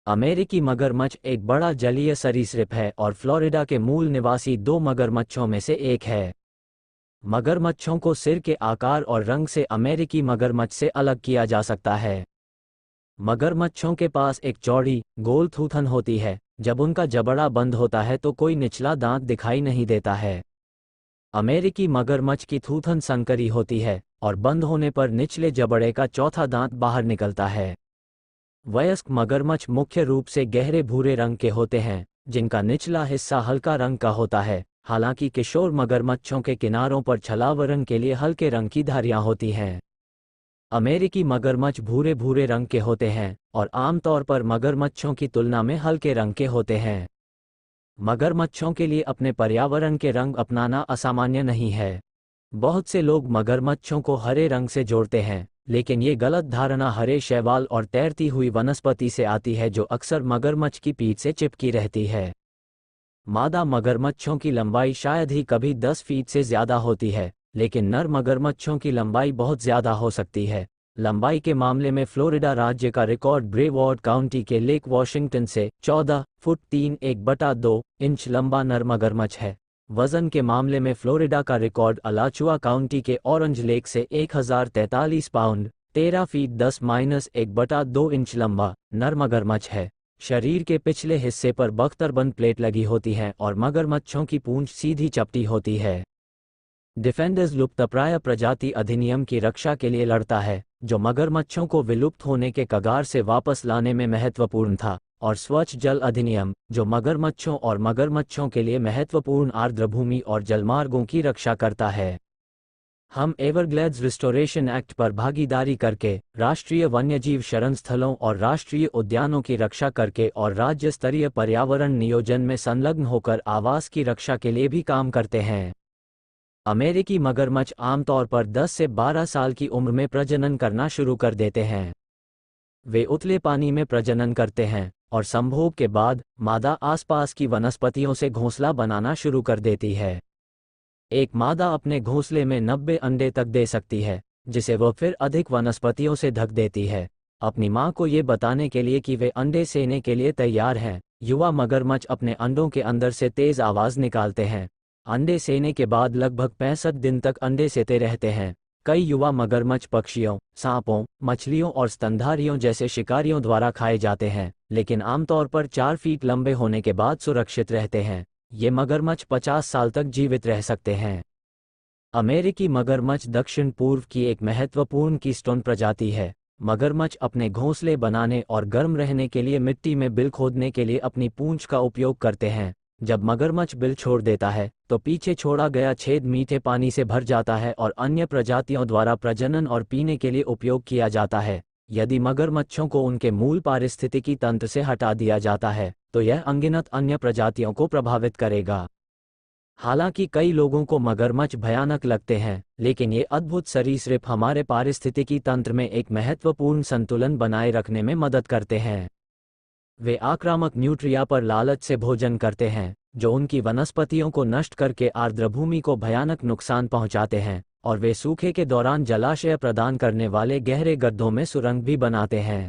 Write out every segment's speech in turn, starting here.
अमेरिकी मगरमच्छ एक बड़ा जलीय सरीसृप है और फ्लोरिडा के मूल निवासी 2 मगरमच्छों में से एक है। मगरमच्छों को सिर के आकार और रंग से अमेरिकी मगरमच्छ से अलग किया जा सकता है। मगरमच्छों के पास एक चौड़ी, गोल थूथन होती है। जब उनका जबड़ा बंद होता है तो कोई निचला दांत दिखाई नहीं देता है। अमेरिकी मगरमच्छ की थूथन संकरी होती है और बंद होने पर निचले जबड़े का चौथा दांत बाहर निकलता है। वयस्क मगरमच्छ मुख्य रूप से गहरे भूरे रंग के होते हैं, जिनका निचला हिस्सा हल्का रंग का होता है। हालांकि किशोर मगरमच्छों के किनारों पर छलावरण के लिए हल्के रंग की धारियां होती हैं। अमेरिकी मगरमच्छ भूरे भूरे रंग के होते हैं और आमतौर पर मगरमच्छों की तुलना में हल्के रंग के होते हैं। मगरमच्छों के लिए अपने पर्यावरण के रंग अपनाना असामान्य नहीं है। बहुत से लोग मगरमच्छों को हरे रंग से जोड़ते हैं, लेकिन ये गलत धारणा हरे शैवाल और तैरती हुई वनस्पति से आती है जो अक्सर मगरमच्छ की पीठ से चिपकी रहती है। मादा मगरमच्छों की लंबाई शायद ही कभी 10 फीट से ज्यादा होती है, लेकिन नर मगरमच्छों की लंबाई बहुत ज्यादा हो सकती है। लंबाई के मामले में फ्लोरिडा राज्य का रिकॉर्ड ब्रेवॉर्ड काउंटी के लेक वॉशिंगटन से 14 फुट 3.1/2 इंच लंबा नर मगरमच्छ है। वजन के मामले में फ्लोरिडा का रिकॉर्ड अलाचुआ काउंटी के ऑरेंज लेक से 1043 पाउंड 13 फीट 10-1/2 इंच लंबा नर मगरमच्छ है। शरीर के पिछले हिस्से पर बख्तरबंद प्लेट लगी होती है और मगरमच्छों की पूंछ सीधी चपटी होती है। डिफेंडर्स लुप्तप्राय प्रजाति अधिनियम की रक्षा के लिए लड़ता है, जो मगरमच्छों को विलुप्त होने के कगार से वापस लाने में महत्वपूर्ण था, और स्वच्छ जल अधिनियम, जो मगरमच्छों और मगरमच्छों के लिए महत्वपूर्ण आर्द्रभूमि और जलमार्गों की रक्षा करता है। हम एवरग्लेड्स रिस्टोरेशन एक्ट पर भागीदारी करके, राष्ट्रीय वन्यजीव शरण स्थलों और राष्ट्रीय उद्यानों की रक्षा करके और राज्य स्तरीय पर्यावरण नियोजन में संलग्न होकर आवास की रक्षा के लिए भी काम करते हैं। अमेरिकी मगरमच्छ आमतौर पर 10 से 12 साल की उम्र में प्रजनन करना शुरू कर देते हैं। वे उथले पानी में प्रजनन करते हैं और संभोग के बाद मादा आसपास की वनस्पतियों से घोंसला बनाना शुरू कर देती है। एक मादा अपने घोंसले में 90 अंडे तक दे सकती है, जिसे वह फिर अधिक वनस्पतियों से ढक देती है, अपनी मां को ये बताने के लिए कि वे अंडे सेने के लिए तैयार हैं। युवा मगरमच्छ अपने अंडों के अंदर से तेज आवाज निकालते हैं। अंडे सेने के बाद लगभग 65 दिन तक अंडे सेते रहते हैं। कई युवा मगरमच्छ पक्षियों, सांपों, मछलियों और स्तनधारियों जैसे शिकारियों द्वारा खाए जाते हैं, लेकिन आमतौर पर 4 फीट लंबे होने के बाद सुरक्षित रहते हैं। ये मगरमच्छ 50 साल तक जीवित रह सकते हैं। अमेरिकी मगरमच्छ दक्षिण पूर्व की एक महत्वपूर्ण कीस्टोन प्रजाति है। मगरमच्छ अपने घोंसले बनाने और गर्म रहने के लिए मिट्टी में बिल खोदने के लिए अपनी पूंछ का उपयोग करते हैं। जब मगरमच्छ बिल छोड़ देता है, तो पीछे छोड़ा गया छेद मीठे पानी से भर जाता है और अन्य प्रजातियों द्वारा प्रजनन और पीने के लिए उपयोग किया जाता है। यदि मगरमच्छों को उनके मूल पारिस्थितिकी तंत्र से हटा दिया जाता है, तो यह अनगिनत अन्य प्रजातियों को प्रभावित करेगा। हालांकि कई लोगों को मगरमच्छ भयानक लगते हैं, लेकिन ये अद्भुत सरीसृप हमारे पारिस्थितिकी तंत्र में एक महत्वपूर्ण संतुलन बनाए रखने में मदद करते हैं। वे आक्रामक न्यूट्रिया पर लालच से भोजन करते हैं, जो उनकी वनस्पतियों को नष्ट करके आर्द्रभूमि को भयानक नुकसान पहुंचाते हैं, और वे सूखे के दौरान जलाशय प्रदान करने वाले गहरे गड्ढों में सुरंग भी बनाते हैं।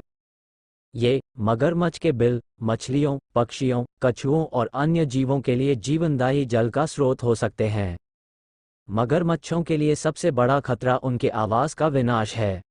ये मगरमच्छ के बिल मछलियों, पक्षियों, कछुओं और अन्य जीवों के लिए जीवनदायी जल का स्रोत हो सकते हैं। मगरमच्छों के लिए सबसे बड़ा खतरा उनके आवास का विनाश है।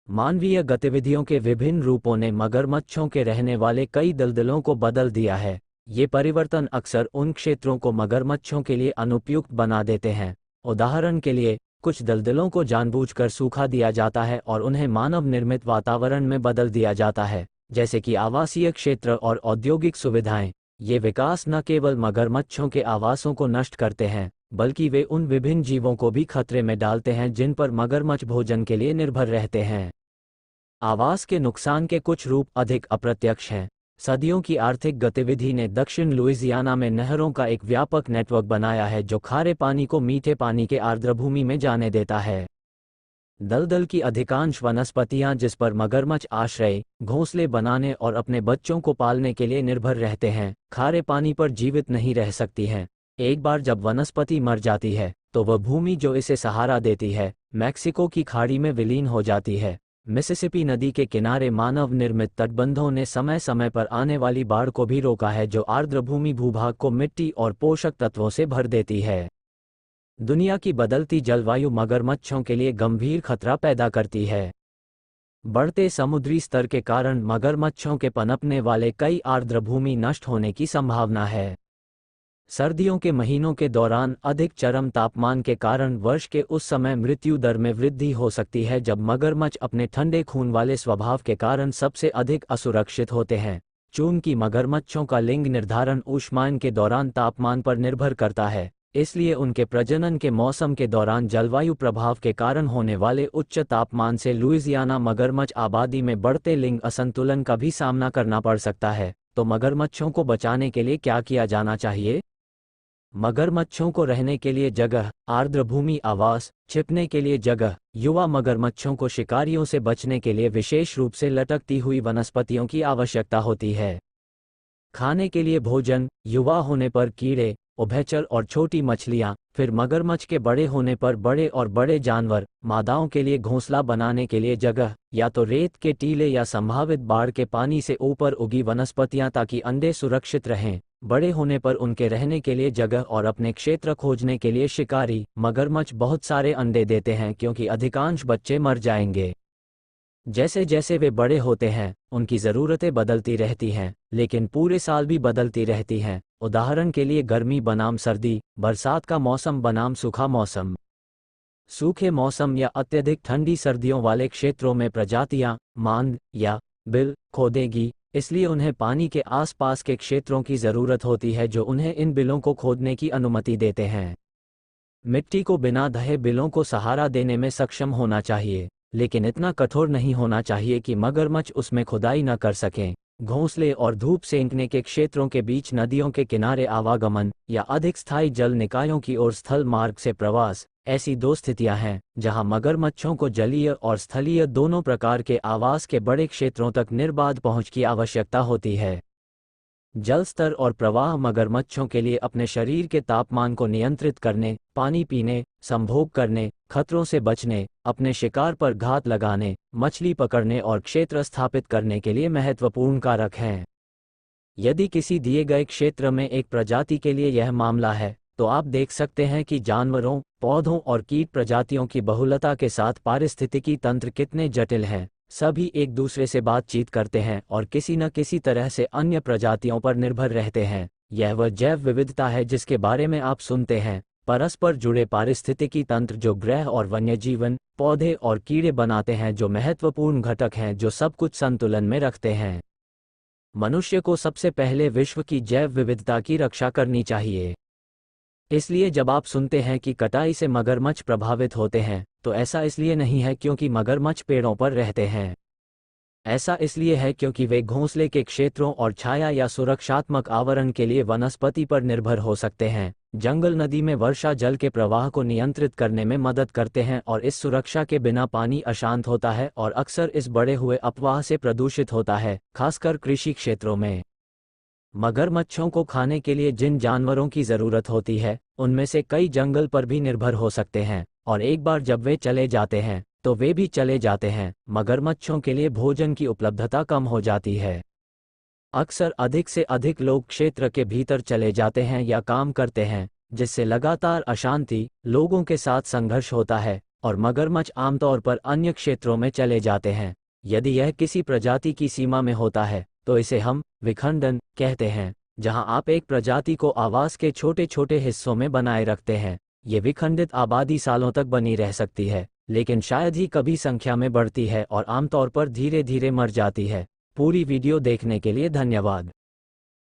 मानवीय गतिविधियों के विभिन्न रूपों ने मगरमच्छों के रहने वाले कई दलदलों को बदल दिया है। ये परिवर्तन अक्सर उन क्षेत्रों को मगरमच्छों के लिए अनुपयुक्त बना देते हैं। उदाहरण के लिए, कुछ दलदलों को जानबूझकर सूखा दिया जाता है और उन्हें मानव निर्मित वातावरण में बदल दिया जाता है, जैसे कि आवासीय क्षेत्र और औद्योगिक सुविधाएं। ये विकास न केवल मगरमच्छों के आवासों को नष्ट करते हैं, बल्कि वे उन विभिन्न जीवों को भी खतरे में डालते हैं जिन पर मगरमच्छ भोजन के लिए निर्भर रहते हैं। आवास के नुकसान के कुछ रूप अधिक अप्रत्यक्ष हैं। सदियों की आर्थिक गतिविधि ने दक्षिण लुइसियाना में नहरों का एक व्यापक नेटवर्क बनाया है जो खारे पानी को मीठे पानी के आर्द्रभूमि में जाने देता है। दलदल की अधिकांश वनस्पतियां जिस पर मगरमच्छ आश्रय, घोंसले बनाने और अपने बच्चों को पालने के लिए निर्भर रहते हैं, खारे पानी पर जीवित नहीं रह सकती हैं। एक बार जब वनस्पति मर जाती है, तो वह भूमि जो इसे सहारा देती है, मैक्सिको की खाड़ी में विलीन हो जाती है। मिसिसिपी नदी के किनारे मानव निर्मित तटबंधों ने समय समय पर आने वाली बाढ़ को भी रोका है, जो आर्द्रभूमि भूभाग को मिट्टी और पोषक तत्वों से भर देती है। दुनिया की बदलती जलवायु मगरमच्छों के लिए गंभीर खतरा पैदा करती है। बढ़ते समुद्री स्तर के कारण मगरमच्छों के पनपने वाले कई आर्द्रभूमि नष्ट होने की संभावना है। सर्दियों के महीनों के दौरान अधिक चरम तापमान के कारण वर्ष के उस समय मृत्यु दर में वृद्धि हो सकती है जब मगरमच्छ अपने ठंडे खून वाले स्वभाव के कारण सबसे अधिक असुरक्षित होते हैं। चूंकि मगरमच्छों का लिंग निर्धारण ऊष्मायन के दौरान तापमान पर निर्भर करता है, इसलिए उनके प्रजनन के मौसम के दौरान जलवायु प्रभाव के कारण होने वाले उच्च तापमान से लुइसियाना मगरमच्छ आबादी में बढ़ते लिंग असंतुलन का भी सामना करना पड़ सकता है। तो मगरमच्छों को बचाने के लिए क्या किया जाना चाहिए? मगरमच्छों को रहने के लिए जगह, आर्द्रभूमि आवास, छिपने के लिए जगह, युवा मगरमच्छों को शिकारियों से बचने के लिए विशेष रूप से लटकती हुई वनस्पतियों की आवश्यकता होती है। खाने के लिए भोजन, युवा होने पर कीड़े, उभयचर और छोटी मछलियां, फिर मगरमच्छ के बड़े होने पर बड़े और बड़े जानवर, मादाओं के लिए घोंसला बनाने के लिए जगह, या तो रेत के टीले या संभावित बाढ़ के पानी से ऊपर उगी वनस्पतियां ताकि अंडे सुरक्षित रहें। बड़े होने पर उनके रहने के लिए जगह और अपने क्षेत्र खोजने के लिए शिकारी। मगरमच्छ बहुत सारे अंडे देते हैं क्योंकि अधिकांश बच्चे मर जाएंगे। जैसे जैसे वे बड़े होते हैं, उनकी ज़रूरतें बदलती रहती हैं, लेकिन पूरे साल भी बदलती रहती हैं। उदाहरण के लिए गर्मी बनाम सर्दी, बरसात का मौसम बनाम सूखा मौसम। सूखे मौसम या अत्यधिक ठंडी सर्दियों वाले क्षेत्रों में प्रजातियां मांद या बिल खो देंगी, इसलिए उन्हें पानी के आसपास के क्षेत्रों की ज़रूरत होती है जो उन्हें इन बिलों को खोदने की अनुमति देते हैं। मिट्टी को बिना ढहे बिलों को सहारा देने में सक्षम होना चाहिए, लेकिन इतना कठोर नहीं होना चाहिए कि मगरमच्छ उसमें खुदाई न कर सकें। घोंसले और धूप सेंकने के क्षेत्रों के बीच नदियों के किनारे आवागमन या अधिक स्थायी जल निकायों की ओर स्थल मार्ग से प्रवास, ऐसी दो स्थितियां हैं जहां मगरमच्छों को जलीय और स्थलीय दोनों प्रकार के आवास के बड़े क्षेत्रों तक निर्बाध पहुंच की आवश्यकता होती है। जल स्तर और प्रवाह मगरमच्छों के लिए अपने शरीर के तापमान को नियंत्रित करने, पानी पीने, संभोग करने, खतरों से बचने, अपने शिकार पर घात लगाने, मछली पकड़ने और क्षेत्र स्थापित करने के लिए महत्वपूर्ण कारक हैं। यदि किसी दिए गए क्षेत्र में एक प्रजाति के लिए यह मामला है, तो आप देख सकते हैं कि जानवरों, पौधों और कीट प्रजातियों की बहुलता के साथ पारिस्थितिकी तंत्र कितने जटिल हैं। सभी एक दूसरे से बातचीत करते हैं और किसी न किसी तरह से अन्य प्रजातियों पर निर्भर रहते हैं। यह वह जैव विविधता है जिसके बारे में आप सुनते हैं, परस्पर जुड़े पारिस्थितिकी तंत्र जो ग्रह और वन्यजीवन, पौधे और कीड़े बनाते हैं, जो महत्वपूर्ण घटक हैं जो सब कुछ संतुलन में रखते हैं। मनुष्य को सबसे पहले विश्व की जैव विविधता की रक्षा करनी चाहिए। इसलिए जब आप सुनते हैं कि कटाई से मगरमच्छ प्रभावित होते हैं, तो ऐसा इसलिए नहीं है क्योंकि मगरमच्छ पेड़ों पर रहते हैं। ऐसा इसलिए है क्योंकि वे घोंसले के क्षेत्रों और छाया या सुरक्षात्मक आवरण के लिए वनस्पति पर निर्भर हो सकते हैं। जंगल नदी में वर्षा जल के प्रवाह को नियंत्रित करने में मदद करते हैं और इस सुरक्षा के बिना पानी अशांत होता है और अक्सर इस बढ़े हुए अपवाह से प्रदूषित होता है, खासकर कृषि क्षेत्रों में। मगरमच्छों को खाने के लिए जिन जानवरों की ज़रूरत होती है, उनमें से कई जंगल पर भी निर्भर हो सकते हैं, और एक बार जब वे चले जाते हैं, तो वे भी चले जाते हैं। मगरमच्छों के लिए भोजन की उपलब्धता कम हो जाती है। अक्सर अधिक से अधिक लोग क्षेत्र के भीतर चले जाते हैं या काम करते हैं, जिससे लगातार अशांति, लोगों के साथ संघर्ष होता है, और मगरमच्छ आमतौर पर अन्य क्षेत्रों में चले जाते हैं। यदि यह किसी प्रजाति की सीमा में होता है, तो इसे हम विखंडन कहते हैं, जहां आप एक प्रजाति को आवास के छोटे छोटे हिस्सों में बनाए रखते हैं। ये विखंडित आबादी सालों तक बनी रह सकती है, लेकिन शायद ही कभी संख्या में बढ़ती है और आमतौर पर धीरे धीरे मर जाती है। पूरी वीडियो देखने के लिए धन्यवाद।